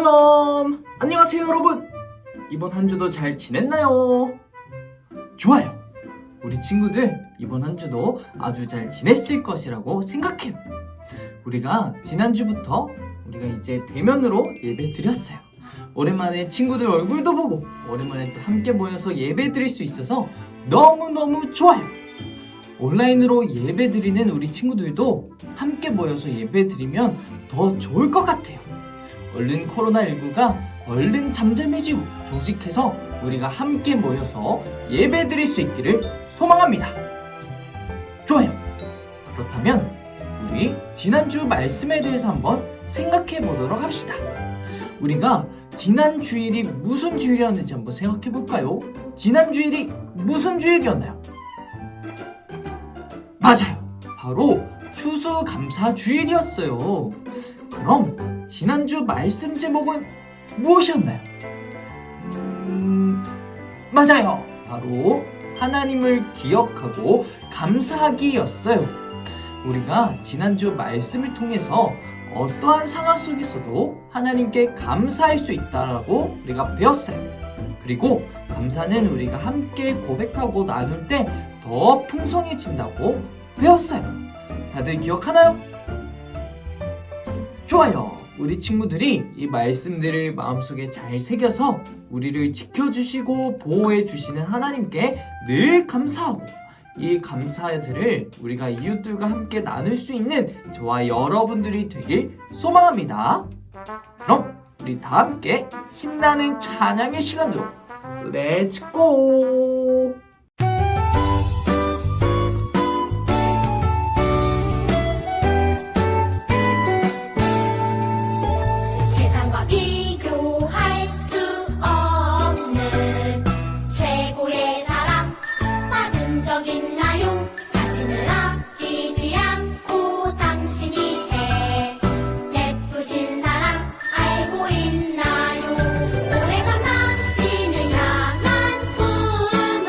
샬롬! 안녕하세요 여러분! 이번 한 주도 잘 지냈나요? 좋아요! 우리 친구들 이번 한 주도 아주 잘 지냈을 것이라고 생각해요. 우리가 지난주부터 우리가 이제 대면으로 예배 드렸어요. 오랜만에 친구들 얼굴도 보고 오랜만에 또 함께 모여서 예배 드릴 수 있어서 너무너무 좋아요. 온라인으로 예배 드리는 우리 친구들도 함께 모여서 예배 드리면 더 좋을 것 같아요. 얼른 코로나19가 얼른 잠잠해지고 종식해서 우리가 함께 모여서 예배 드릴 수 있기를 소망합니다. 좋아요. 그렇다면 우리 지난주 말씀에 대해서 한번 생각해 보도록 합시다. 우리가 지난 주일이 무슨 주일이었는지 한번 생각해 볼까요? 지난 주일이 무슨 주일이었나요? 맞아요. 바로 추수감사 주일이었어요. 그럼 지난주 말씀 제목은 무엇이었나요? 맞아요. 바로 하나님을 기억하고 감사하기였어요. 우리가 지난주 말씀을 통해서 어떠한 상황 속에서도 하나님께 감사할 수 있다고 우리가 배웠어요. 그리고 감사는 우리가 함께 고백하고 나눌 때 더 풍성해진다고 배웠어요. 다들 기억하나요? 좋아요. 우리 친구들이 이 말씀들을 마음속에 잘 새겨서 우리를 지켜주시고 보호해주시는 하나님께 늘 감사하고 이 감사들을 우리가 이웃들과 함께 나눌 수 있는 저와 여러분들이 되길 소망합니다. 그럼 우리 다 함께 신나는 찬양의 시간으로 렛츠고! 세상과 비교할 수 없는 최고의 사랑 받은 적 있나요? 자신을 아끼지 않고 당신이 베푸신 사랑 알고 있나요? 오래전 당신을 향한 꿈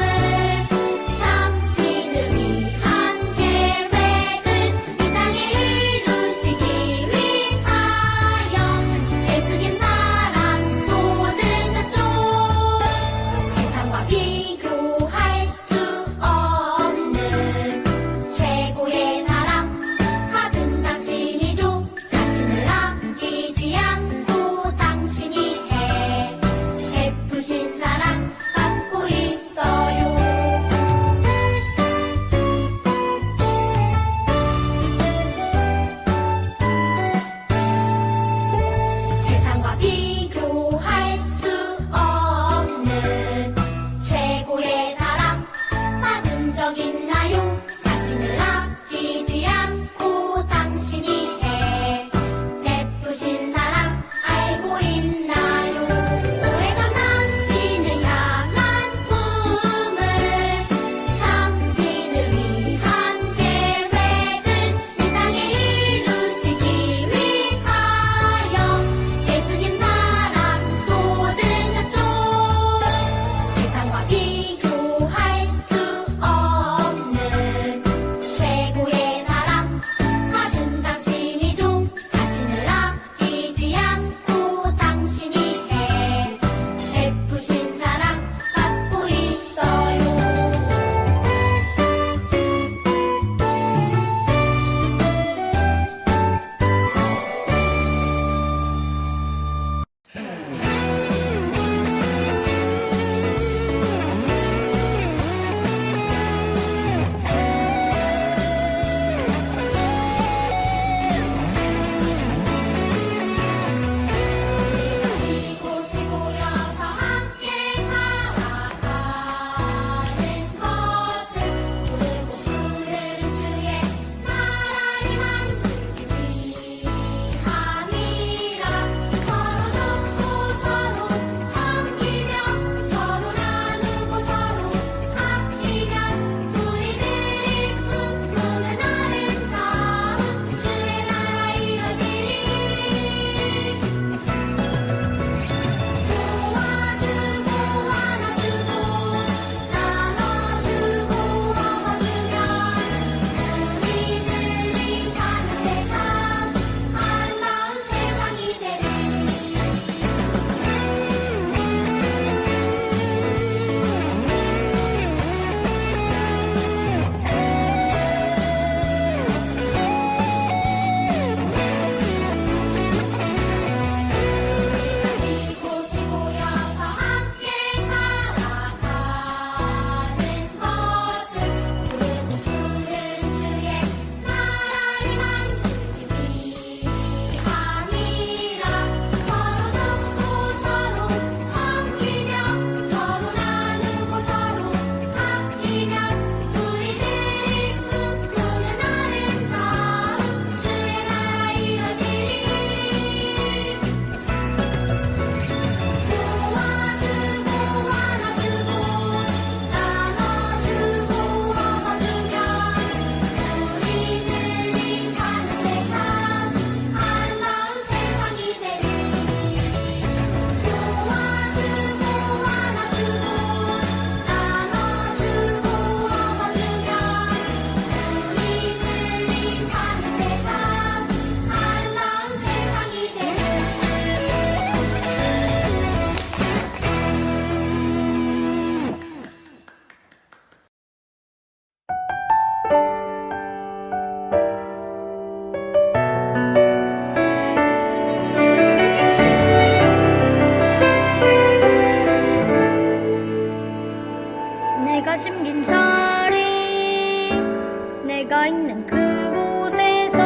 내가 있는 그곳에서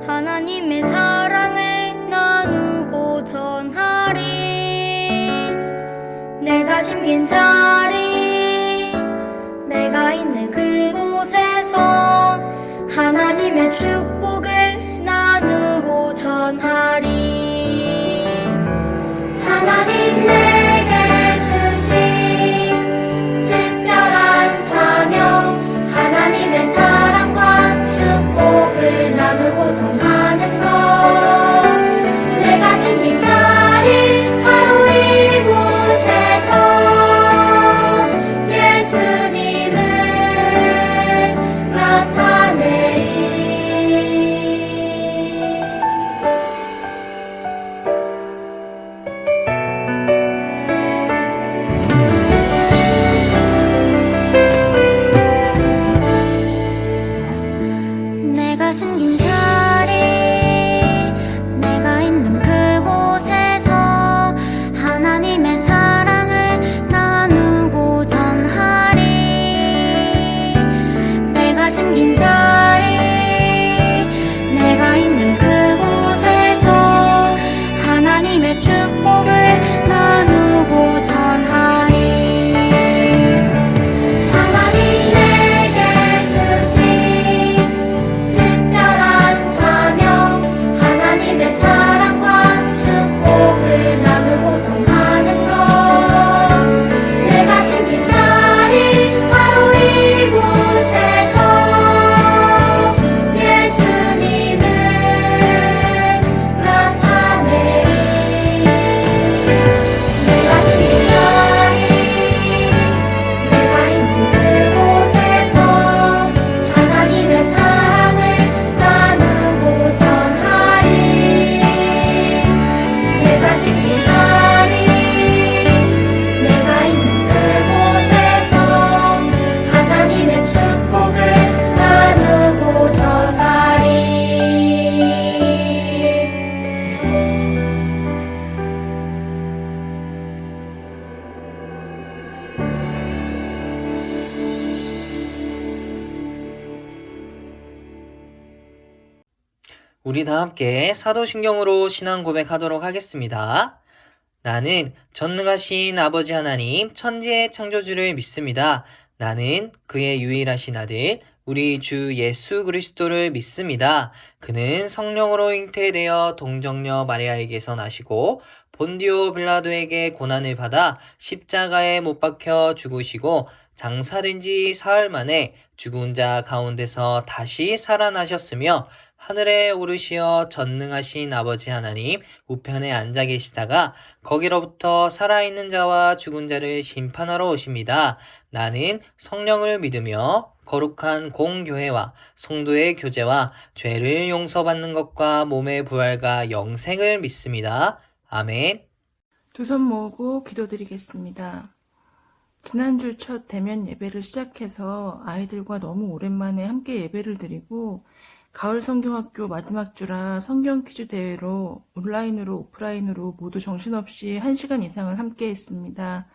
하나님의 사랑을 나누고 전하리. 내가 심긴 자리, 내가 있는 그곳에서 하나님의 축복을 나누고 전하리. 하나님 내게 주신 특별한 사명, 하나님의 사랑과 축복을 나누고 전하는 것. 내가 심긴 자리 바로 이곳에서 예수님을 나타내리. 내가 숨긴 자리, 내가 있는 그곳에서 하나님의 사랑을 나누고 전하리. 내가 숨긴 자리, 내가 있는 그곳에서 하나님의 축복을 나누고 전하리. 하나님 내게 주신 특별한 사명, 하나님의 사랑과 축복을 나누고 전하는 것. 내가 심긴 자리 바로 이곳에서 예수님을 나타내리. 내가 심긴 자리, 내가 있는 그곳에서 하나님의 사랑을 나누고 전하리. 내가 심긴 자리, 내가 있는 그곳에서 하나님의 축복을 나누고 전하리. 우리 다 함께 사도신경으로 신앙 고백하도록 하겠습니다. 나는 전능하신 아버지 하나님 천지의 창조주를 믿습니다. 나는 그의 유일하신 아들 우리 주 예수 그리스도를 믿습니다. 그는 성령으로 잉태되어 동정녀 마리아에게서 나시고 본디오 빌라도에게 고난을 받아 십자가에 못 박혀 죽으시고 장사된 지 사흘 만에 죽은 자 가운데서 다시 살아나셨으며 하늘에 오르시어 전능하신 아버지 하나님 우편에 앉아 계시다가 거기로부터 살아있는 자와 죽은 자를 심판하러 오십니다. 나는 성령을 믿으며 거룩한 공교회와 성도의 교제와 죄를 용서받는 것과 몸의 부활과 영생을 믿습니다. 아멘. 두 손 모으고 기도드리겠습니다. 지난주 첫 대면 예배를 시작해서 아이들과 너무 오랜만에 함께 예배를 드리고 가을 성경학교 마지막 주라 성경 퀴즈 대회로 온라인으로 오프라인으로 모두 정신없이 1시간 이상을 함께 했습니다.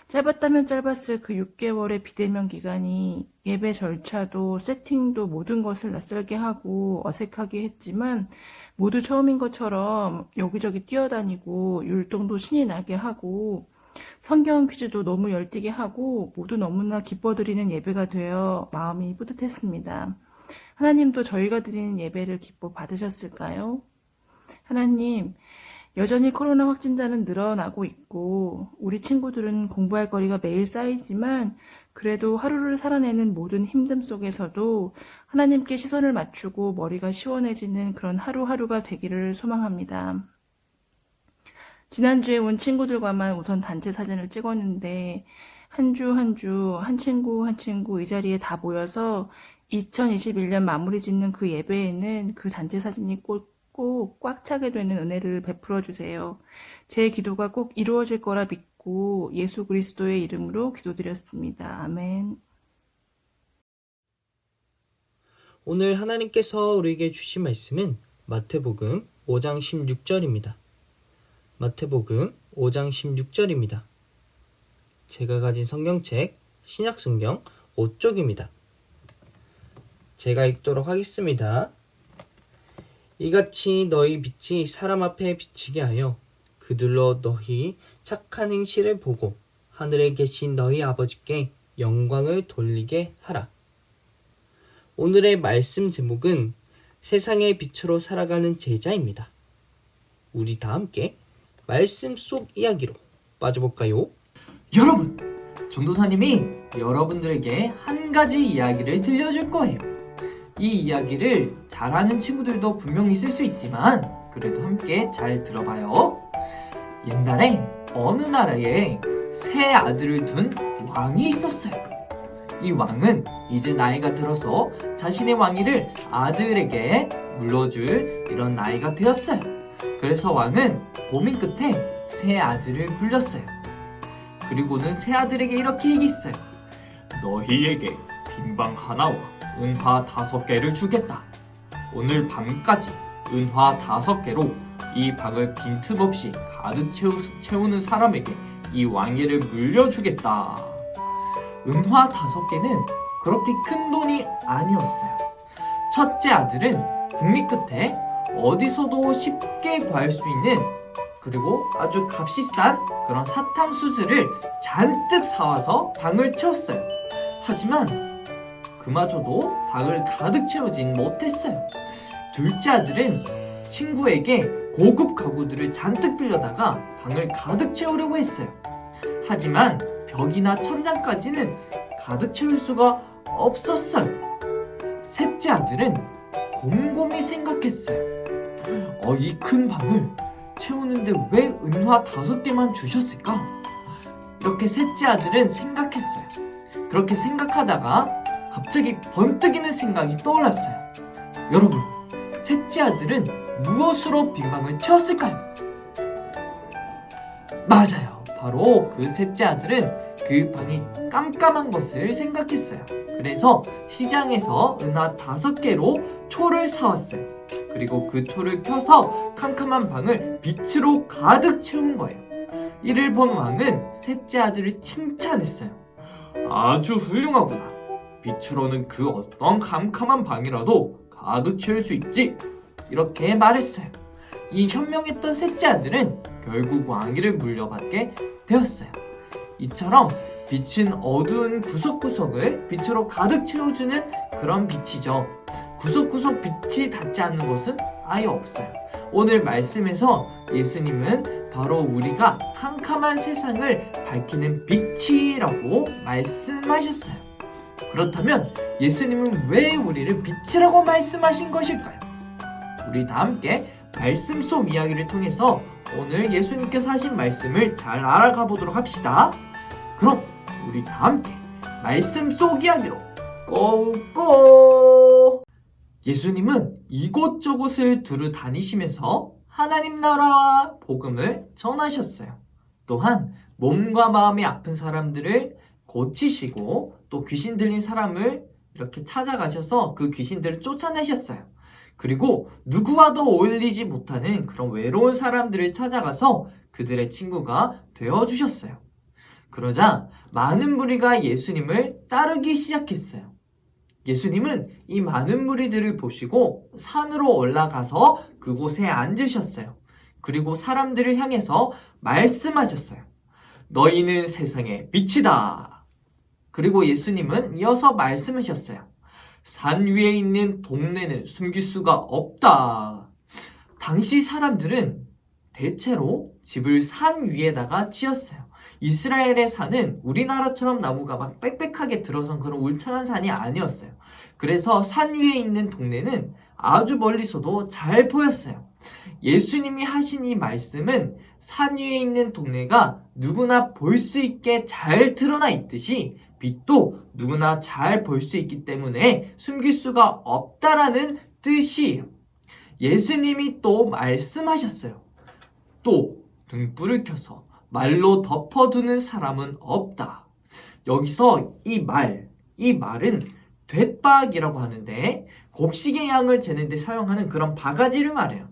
짧았다면 짧았을 그 6개월의 비대면 기간이 예배 절차도 세팅도 모든 것을 낯설게 하고 어색하게 했지만 모두 처음인 것처럼 여기저기 뛰어다니고 율동도 신이 나게 하고 성경 퀴즈도 너무 열띠게 하고 모두 너무나 기뻐드리는 예배가 되어 마음이 뿌듯했습니다. 하나님도 저희가 드리는 예배를 기뻐 받으셨을까요? 하나님, 여전히 코로나 확진자는 늘어나고 있고 우리 친구들은 공부할 거리가 매일 쌓이지만 그래도 하루를 살아내는 모든 힘듦 속에서도 하나님께 시선을 맞추고 머리가 시원해지는 그런 하루하루가 되기를 소망합니다. 지난주에 온 친구들과만 우선 단체 사진을 찍었는데 한 주 한 주 한 친구 한 친구 이 자리에 다 모여서 2021년 마무리 짓는 그 예배에는 그 단체 사진이 꼭 꽉 차게 되는 은혜를 베풀어 주세요. 제 기도가 꼭 이루어질 거라 믿고 예수 그리스도의 이름으로 기도드렸습니다. 아멘. 오늘 하나님께서 우리에게 주신 말씀은 마태복음 5장 16절입니다. 마태복음 5장 16절입니다. 제가 가진 성경책 신약성경 5쪽입니다. 제가 읽도록 하겠습니다. 이같이 너희 빛이 사람 앞에 비치게 하여 그들로 너희 착한 행실을 보고 하늘에 계신 너희 아버지께 영광을 돌리게 하라. 오늘의 말씀 제목은 세상의 빛으로 살아가는 제자입니다. 우리 다 함께 말씀 속 이야기로 빠져볼까요? 여러분, 전도사님이 여러분들에게 한 가지 이야기를 들려줄 거예요. 이 이야기를 잘 아는 친구들도 분명히 있을 수 있지만 그래도 함께 잘 들어봐요. 옛날에 어느 나라에 세 아들을 둔 왕이 있었어요. 이 왕은 이제 나이가 들어서 자신의 왕위를 아들에게 물려줄 이런 나이가 되었어요. 그래서 왕은 고민 끝에 세 아들을 불렀어요. 그리고는 세 아들에게 이렇게 얘기했어요. 너희에게 빈방 하나와 은화 5개를 주겠다. 오늘 밤까지 은화 5개로 이 방을 빈틈없이 가득 채우는 사람에게 이 왕위를 물려주겠다. 은화 5개는 그렇게 큰 돈이 아니었어요. 첫째 아들은 국리 끝에 어디서도 쉽게 구할 수 있는 그리고 아주 값이 싼 그런 사탕수수를 잔뜩 사와서 방을 채웠어요. 하지만 그마저도 방을 가득 채우진 못했어요. 둘째 아들은 친구에게 고급 가구들을 잔뜩 빌려다가 방을 가득 채우려고 했어요. 하지만 벽이나 천장까지는 가득 채울 수가 없었어요. 셋째 아들은 곰곰이 생각했어요. 이 큰 방을 채우는데 왜 은화 5개만 주셨을까? 이렇게 셋째 아들은 생각했어요. 그렇게 생각하다가 갑자기 번뜩이는 생각이 떠올랐어요. 여러분, 셋째 아들은 무엇으로 빈방을 채웠을까요? 맞아요. 바로 그 셋째 아들은 그 방이 깜깜한 것을 생각했어요. 그래서 시장에서 은화 5개로 초를 사왔어요. 그리고 그 초를 켜서 캄캄한 방을 빛으로 가득 채운 거예요. 이를 본 왕은 셋째 아들을 칭찬했어요. 아주 훌륭하구나. 빛으로는 그 어떤 캄캄한 방이라도 가득 채울 수 있지. 이렇게 말했어요. 이 현명했던 셋째 아들은 결국 왕위를 물려받게 되었어요. 이처럼 빛은 어두운 구석구석을 빛으로 가득 채워주는 그런 빛이죠. 구석구석 빛이 닿지 않는 곳은 아예 없어요. 오늘 말씀에서 예수님은 바로 우리가 캄캄한 세상을 밝히는 빛이라고 말씀하셨어요. 그렇다면 예수님은 왜 우리를 빛이라고 말씀하신 것일까요? 우리 다 함께 말씀 속 이야기를 통해서 오늘 예수님께서 하신 말씀을 잘 알아가 보도록 합시다. 그럼 우리 다 함께 말씀 속 이야기로 고고! 예수님은 이곳저곳을 두루 다니시면서 하나님 나라와 복음을 전하셨어요. 또한 몸과 마음이 아픈 사람들을 고치시고 또 귀신 들린 사람을 이렇게 찾아가셔서 그 귀신들을 쫓아내셨어요. 그리고 누구와도 어울리지 못하는 그런 외로운 사람들을 찾아가서 그들의 친구가 되어주셨어요. 그러자 많은 무리가 예수님을 따르기 시작했어요. 예수님은 이 많은 무리들을 보시고 산으로 올라가서 그곳에 앉으셨어요. 그리고 사람들을 향해서 말씀하셨어요. 너희는 세상의 빛이다. 그리고 예수님은 이어서 말씀하셨어요. 산 위에 있는 동네는 숨길 수가 없다. 당시 사람들은 대체로 집을 산 위에다가 지었어요. 이스라엘의 산은 우리나라처럼 나무가 막 빽빽하게 들어선 그런 울창한 산이 아니었어요. 그래서 산 위에 있는 동네는 아주 멀리서도 잘 보였어요. 예수님이 하신 이 말씀은 산 위에 있는 동네가 누구나 볼 수 있게 잘 드러나 있듯이 빛도 누구나 잘 볼 수 있기 때문에 숨길 수가 없다라는 뜻이에요. 예수님이 또 말씀하셨어요. 또 등불을 켜서 말로 덮어두는 사람은 없다. 여기서 이 말은 돛박이라고 하는데 곡식의 양을 재는데 사용하는 그런 바가지를 말해요.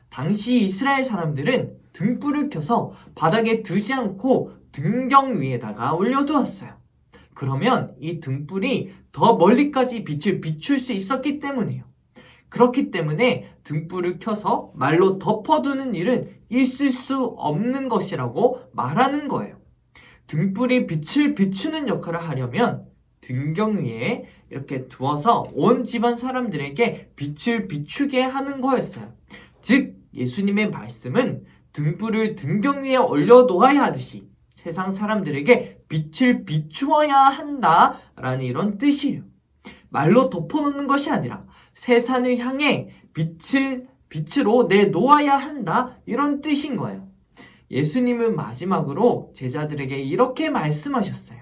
당시 이스라엘 사람들은 등불을 켜서 바닥에 두지 않고 등경 위에다가 올려두었어요. 그러면 이 등불이 더 멀리까지 빛을 비출 수 있었기 때문이에요. 그렇기 때문에 등불을 켜서 말로 덮어두는 일은 있을 수 없는 것이라고 말하는 거예요. 등불이 빛을 비추는 역할을 하려면 등경 위에 이렇게 두어서 온 집안 사람들에게 빛을 비추게 하는 거였어요. 즉 예수님의 말씀은 등불을 등경 위에 올려놓아야 하듯이 세상 사람들에게 빛을 비추어야 한다라는 이런 뜻이에요. 말로 덮어놓는 것이 아니라 세상을 향해 빛으로 내놓아야 한다 이런 뜻인 거예요. 예수님은 마지막으로 제자들에게 이렇게 말씀하셨어요.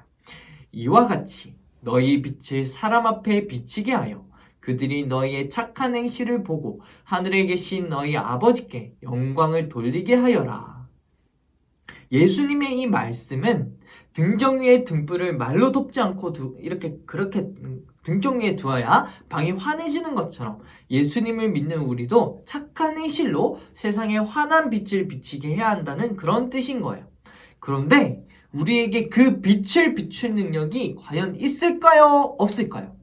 이와 같이 너희 빛을 사람 앞에 비치게 하여 그들이 너희의 착한 행실을 보고 하늘에 계신 너희 아버지께 영광을 돌리게 하여라. 예수님의 이 말씀은 등경 위에 등불을 말로 덮지 않고 그렇게 등경 위에 두어야 방이 환해지는 것처럼 예수님을 믿는 우리도 착한 행실로 세상에 환한 빛을 비치게 해야 한다는 그런 뜻인 거예요. 그런데 우리에게 그 빛을 비출 능력이 과연 있을까요? 없을까요?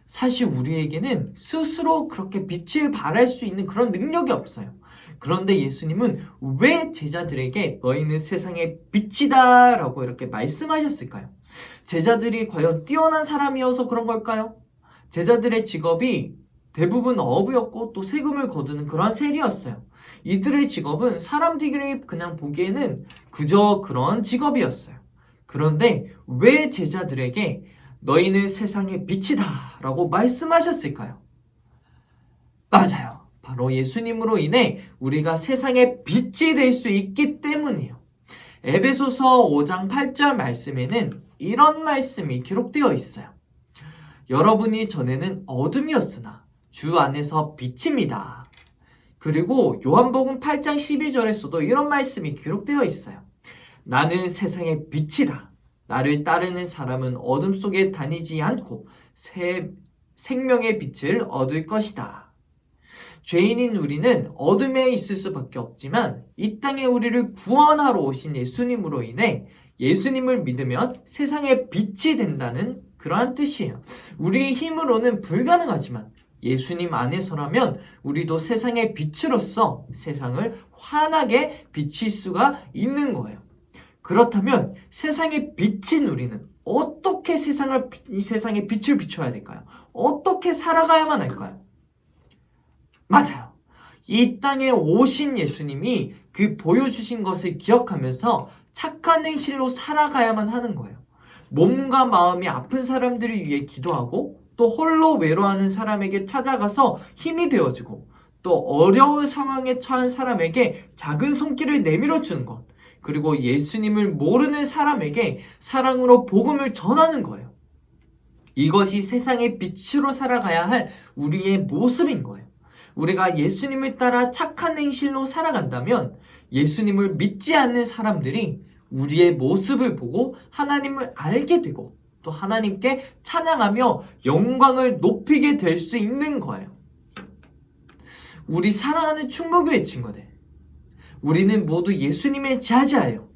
사실 우리에게는 스스로 그렇게 빛을 발할 수 있는 그런 능력이 없어요. 그런데 예수님은 왜 제자들에게 너희는 세상의 빛이다 라고 이렇게 말씀하셨을까요? 제자들이 과연 뛰어난 사람이어서 그런 걸까요? 제자들의 직업이 대부분 어부였고 또 세금을 거두는 그런 세리였어요. 이들의 직업은 사람들이 그냥 보기에는 그저 그런 직업이었어요. 그런데 왜 제자들에게 너희는 세상의 빛이다 라고 말씀하셨을까요? 맞아요. 바로 예수님으로 인해 우리가 세상의 빛이 될 수 있기 때문이에요. 에베소서 5장 8절 말씀에는 이런 말씀이 기록되어 있어요. 여러분이 전에는 어둠이었으나 주 안에서 빛입니다. 그리고 요한복음 8장 12절에서도 이런 말씀이 기록되어 있어요. 나는 세상의 빛이다. 나를 따르는 사람은 어둠 속에 다니지 않고 생명의 빛을 얻을 것이다. 죄인인 우리는 어둠에 있을 수밖에 없지만 이 땅에 우리를 구원하러 오신 예수님으로 인해 예수님을 믿으면 세상의 빛이 된다는 그러한 뜻이에요. 우리의 힘으로는 불가능하지만 예수님 안에서라면 우리도 세상의 빛으로서 세상을 환하게 비칠 수가 있는 거예요. 그렇다면 세상의 빛인 우리는 어떻게 이 세상에 빛을 비춰야 될까요? 어떻게 살아가야만 할까요? 맞아요. 이 땅에 오신 예수님이 그 보여주신 것을 기억하면서 착한 행실로 살아가야만 하는 거예요. 몸과 마음이 아픈 사람들을 위해 기도하고 또 홀로 외로워하는 사람에게 찾아가서 힘이 되어주고 또 어려운 상황에 처한 사람에게 작은 손길을 내밀어 주는 것, 그리고 예수님을 모르는 사람에게 사랑으로 복음을 전하는 거예요. 이것이 세상의 빛으로 살아가야 할 우리의 모습인 거예요. 우리가 예수님을 따라 착한 행실로 살아간다면 예수님을 믿지 않는 사람들이 우리의 모습을 보고 하나님을 알게 되고 또 하나님께 찬양하며 영광을 높이게 될 수 있는 거예요. 우리 사랑하는 충무교회 친구들, 우리는 모두 예수님의 제자예요.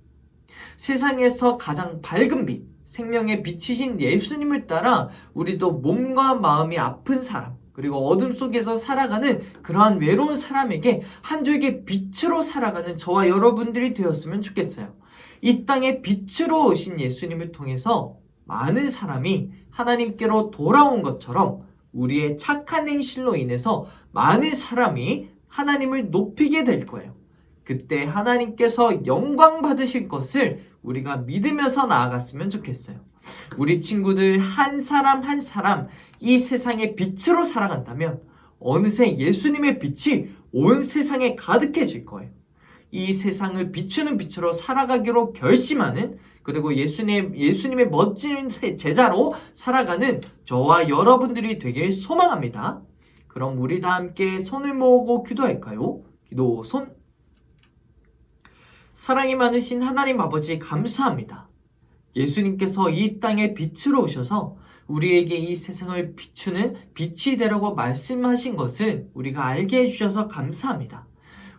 세상에서 가장 밝은 빛, 생명의 빛이신 예수님을 따라 우리도 몸과 마음이 아픈 사람, 그리고 어둠 속에서 살아가는 그러한 외로운 사람에게 한 줄기 빛으로 살아가는 저와 여러분들이 되었으면 좋겠어요. 이 땅에 빛으로 오신 예수님을 통해서 많은 사람이 하나님께로 돌아온 것처럼 우리의 착한 행실로 인해서 많은 사람이 하나님을 높이게 될 거예요. 그때 하나님께서 영광 받으실 것을 우리가 믿으면서 나아갔으면 좋겠어요. 우리 친구들 한 사람 한 사람 이 세상의 빛으로 살아간다면 어느새 예수님의 빛이 온 세상에 가득해질 거예요. 이 세상을 비추는 빛으로 살아가기로 결심하는, 그리고 예수님의 멋진 제자로 살아가는 저와 여러분들이 되길 소망합니다. 그럼 우리 다 함께 손을 모으고 기도할까요? 기도 손. 사랑이 많으신 하나님 아버지 감사합니다. 예수님께서 이 땅에 빛으로 오셔서 우리에게 이 세상을 비추는 빛이 되라고 말씀하신 것을 우리가 알게 해주셔서 감사합니다.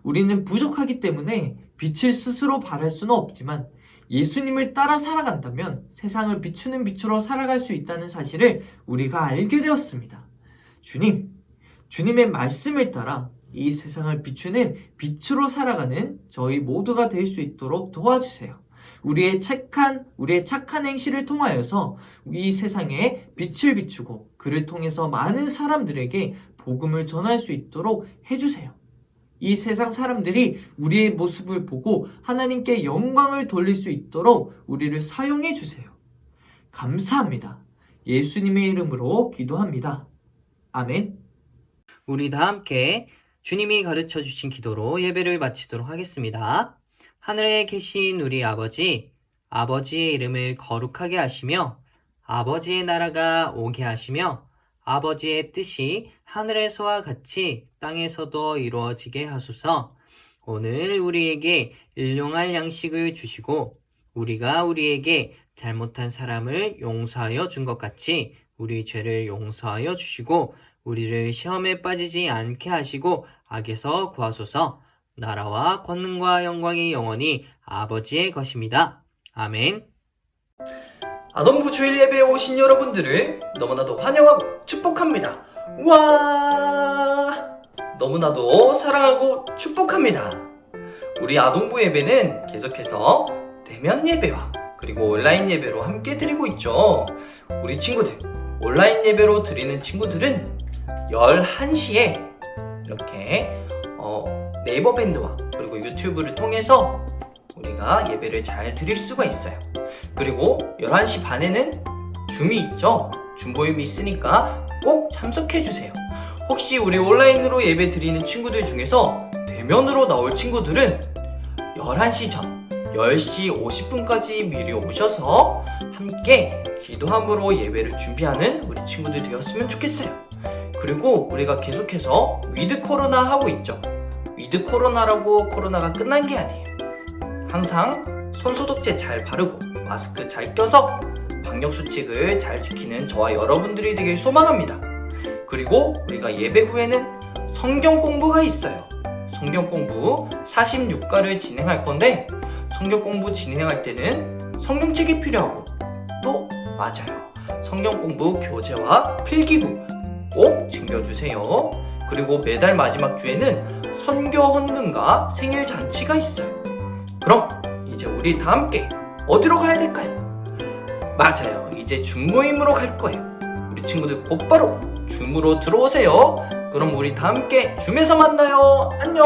우리는 부족하기 때문에 빛을 스스로 발할 수는 없지만 예수님을 따라 살아간다면 세상을 비추는 빛으로 살아갈 수 있다는 사실을 우리가 알게 되었습니다. 주님의 말씀을 따라 이 세상을 비추는 빛으로 살아가는 저희 모두가 될 수 있도록 도와주세요. 우리의 착한 행실을 통하여서 이 세상에 빛을 비추고 그를 통해서 많은 사람들에게 복음을 전할 수 있도록 해주세요. 이 세상 사람들이 우리의 모습을 보고 하나님께 영광을 돌릴 수 있도록 우리를 사용해 주세요. 감사합니다. 예수님의 이름으로 기도합니다. 아멘. 우리 다 함께 주님이 가르쳐 주신 기도로 예배를 마치도록 하겠습니다. 하늘에 계신 우리 아버지, 아버지의 이름을 거룩하게 하시며 아버지의 나라가 오게 하시며 아버지의 뜻이 하늘에서와 같이 땅에서도 이루어지게 하소서. 오늘 우리에게 일용할 양식을 주시고 우리가 우리에게 잘못한 사람을 용서하여 준 것 같이 우리 죄를 용서하여 주시고 우리를 시험에 빠지지 않게 하시고 악에서 구하소서. 나라와 권능과 영광이 영원히 아버지의 것입니다. 아멘. 아동부 주일 예배에 오신 여러분들을 너무나도 환영하고 축복합니다. 우와! 너무나도 사랑하고 축복합니다. 우리 아동부 예배는 계속해서 대면 예배와 그리고 온라인 예배로 함께 드리고 있죠. 우리 친구들, 온라인 예배로 드리는 친구들은 11시에 이렇게 네이버 밴드와 그리고 유튜브를 통해서 우리가 예배를 잘 드릴 수가 있어요. 그리고 11시 반에는 줌이 있죠. 줌 모임이 있으니까 꼭 참석해주세요. 혹시 우리 온라인으로 예배 드리는 친구들 중에서 대면으로 나올 친구들은 11시 전 10시 50분까지 미리 오셔서 함께 기도함으로 예배를 준비하는 우리 친구들 되었으면 좋겠어요. 그리고 우리가 계속해서 위드 코로나 하고 있죠. 위드 코로나라고 코로나가 끝난 게 아니에요. 항상 손소독제 잘 바르고 마스크 잘 껴서 방역수칙을 잘 지키는 저와 여러분들이 되길 소망합니다. 그리고 우리가 예배 후에는 성경 공부가 있어요. 성경 공부 46가를 진행할 건데 성경 공부 진행할 때는 성경책이 필요하고 또 맞아요. 성경 공부 교재와 필기부 꼭 챙겨주세요. 그리고 매달 마지막 주에는 선교 헌금과 생일 잔치가 있어요. 그럼 이제 우리 다 함께 어디로 가야 될까요? 맞아요. 이제 줌 모임으로 갈 거예요. 우리 친구들 곧바로 줌으로 들어오세요. 그럼 우리 다 함께 줌에서 만나요. 안녕.